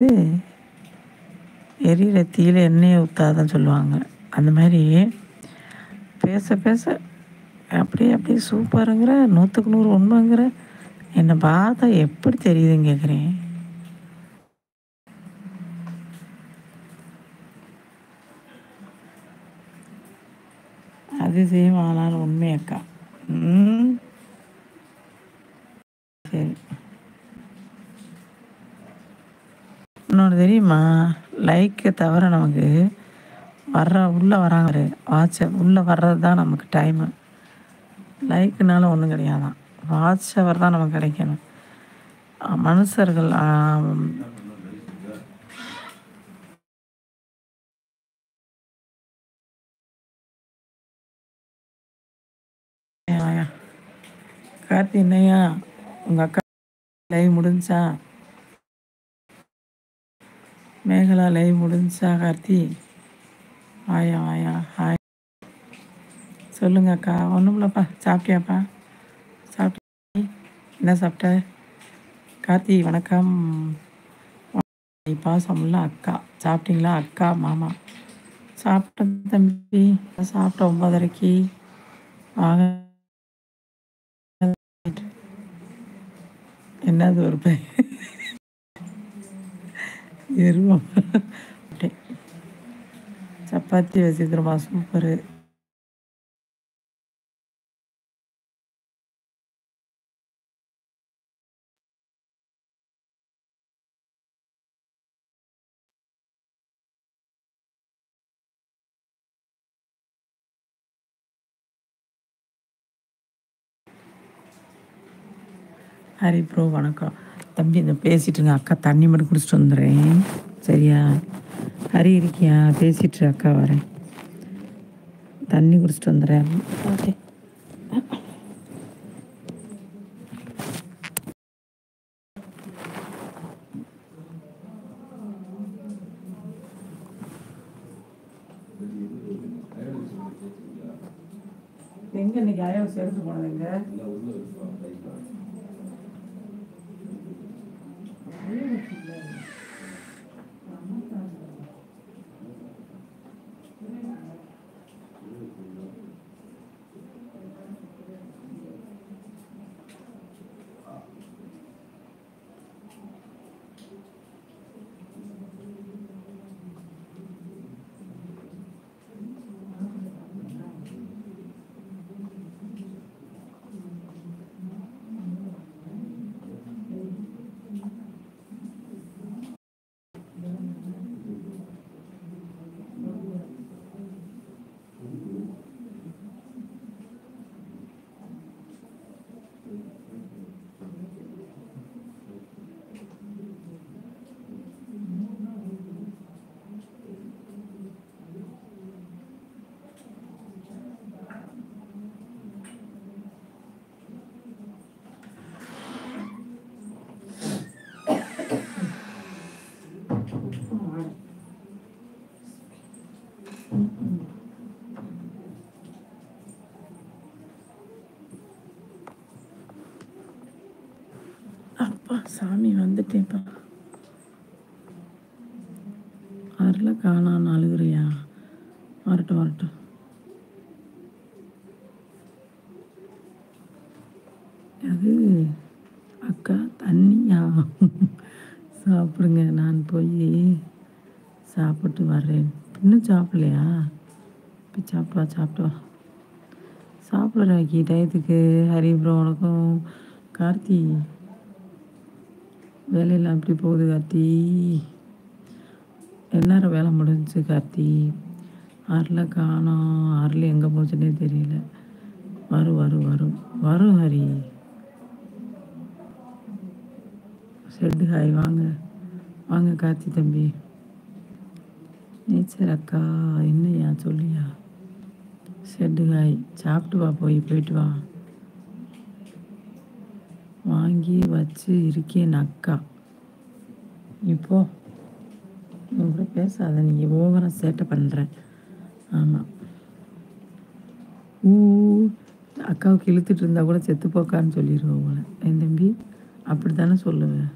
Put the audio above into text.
இது எரியிற தீயில எண்ணெயை ஊத்தாதன்னு சொல்லுவாங்க. அந்த மாரி பேச பேச அப்படியே அப்படியே சூப்பருங்கிற, 100க்கு 100 உண்மைங்கிற. என்னை பார்த்தா எப்படி தெரியுதுன்னு கேட்குறேன். அதிசயம் ஆனாலும் உண்மை அக்கா. ம். சரி. இன்னொன்று தெரியுமா? லைக்கை தவிர நமக்கு உள்ளே வராங்க பாரு, வாட்ஸ்அப் உள்ளே வர்றது தான் நமக்கு டைமு. லைக்குனால ஒன்றும் கிடையாதான். வாட்ச் ஹவர் தான் நமக்கு கிடைக்கணும். மனுஷர்கள் ஆயா. கார்த்தி என்னையா உங்கள் அக்கா லைவ் முடிஞ்சா? மேகலா லைவ் முடிஞ்சா கார்த்தி? ஆயா ஆயா ஹாய். சொல்லுங்க அக்கா. ஒன்றும் இல்லைப்பா. சாப்பிட்டியாப்பா? சாப்பிட்டு என்ன சாப்பிட்ட? கார்த்தி வணக்கம். பாசமுள்ள அக்கா. சாப்பிட்டீங்களா அக்கா மாமா? சாப்பிட்டேன் தம்பி. சாப்பிட்டேன் 9:30க்கு. வாங்க. என்னது ஒரு எருவம். சப்பாத்தி வச்சுக்கிறோமா? சூப்பரு. ஹரி ப்ரோ வணக்கம். தம்பி இந்த பேசிட்டுருங்க அக்கா. தண்ணி மட்டும் குடிச்சிட்டு வந்துடுறேன். சரியா? ஹரி இருக்கியா? பேசிட்டு அக்கா வரேன். தண்ணி குடிச்சிட்டு வந்துடுறேன். ஓகே. எங்க இன்னைக்கு அயல் சேர்த்து போனதுங்க? அப்பா சாமி வந்துட்டேன்ப்பா. அருளை காணான்னு அழுகுறியா? வரட்டும் வரட்டும். அது அக்கா தண்ணியா? சாப்பிடுங்க. நான் போய் சாப்பிட்டு வர்றேன். இன்னும் சாப்பிடலையா? போய் சாப்பிட்டு வா சாப்பிட்டு வா. சாப்பிட்ற வைக்கி டயத்துக்கு. ஹரி ப்ரோ வணக்கம். கார்த்தி வேலையெல்லாம் எப்படி போகுது கார்த்தி? எந்நேரம் வேலை முடிஞ்சிச்சு கார்த்தி? அருளை காணோம். அருள் எங்கே போச்சுன்னே தெரியல. வரும் வரும் வரும் வரும் ஹரி. Shed hi. வாங்க வாங்க கார்த்தி தம்பி. நேச்சர் அக்கா என்னையா சொல்லியா? Shed hi. சாப்பிட்டு வா. போயிட்டு வா. வாங்கி வச்சு இருக்கேன் அக்கா. இப்போ நீ கூட பேசாத. நீங்கள் ஓவராக சேட்டை பண்ணுற. ஆமாம். அக்காவுக்கு இழுத்துட்டு இருந்தால் கூட செத்து போக்கான்னு சொல்லிடுவோம் உங்களை. என் தம்பி அப்படி தானே சொல்லுவேன்.